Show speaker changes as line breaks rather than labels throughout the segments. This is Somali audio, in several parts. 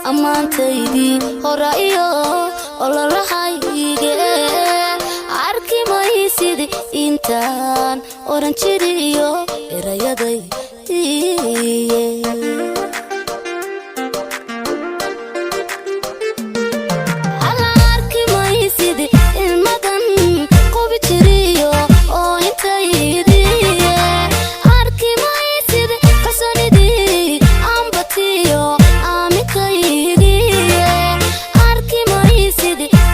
ammaantaydii horayo ololahayge arkimaysid intaan oran jiriyo erayaday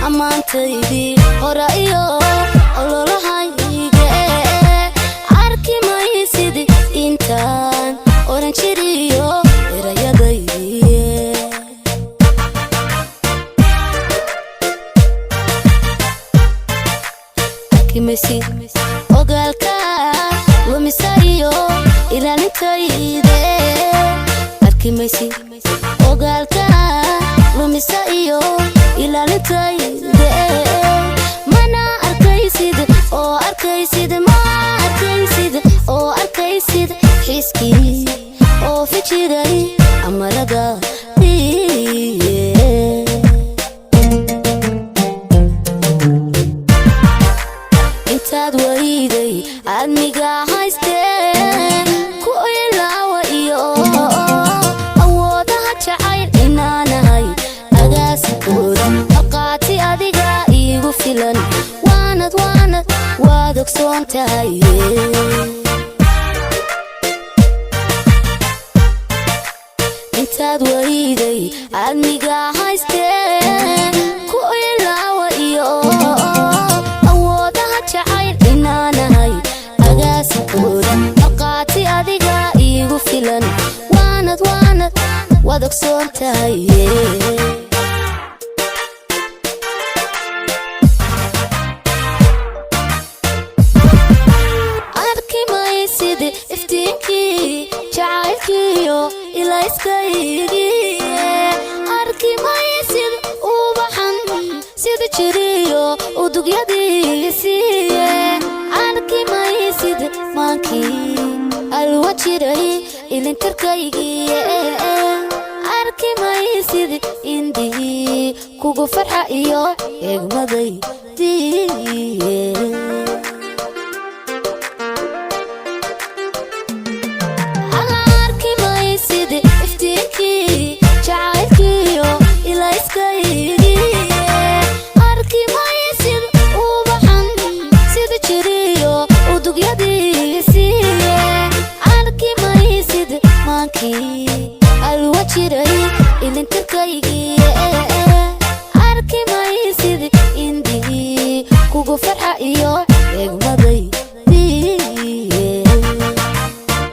ammaantaydii horayo ololahayge arkimaysid intaan oran jiriyo erayadaydi arkimaysid ogaalka lumisayo ilaalintayde arkimaysid ogaalka lumisayo ilaalintayde mana arkaysid oo arkaysid ma arkaysid oo arkaysid xiskii oo fijiray amarada intaad wayday admiga haystee ku ilaawa iyo awoodaha jacayl inaanahay agaasikooda aqaati adiga iigu filan waanad waad ogsoon tahay intaad wayday admiga haystee ku ilaawa iyo awoodaha jacayl inaanahay agaasikooda aqaati adiga iigu filan waanad waad ogsoon tahay arkimaysid iftiinkii jacaylkiyo ilayskaygi arkimaysid ubaxan sida jiriyo udugyadiisiiye arkimaysid maankii alwa jiray ilintarkaygii arkimaysid indihii kugu farxa iyo eegmadaydii arkimaysid iftiinkii jacaylkiyo ilayskaygi arkimaysid ubaxan sida jiriyo udugyadiisiiye arkimaysid maankii alwa jiray ilintarkaygii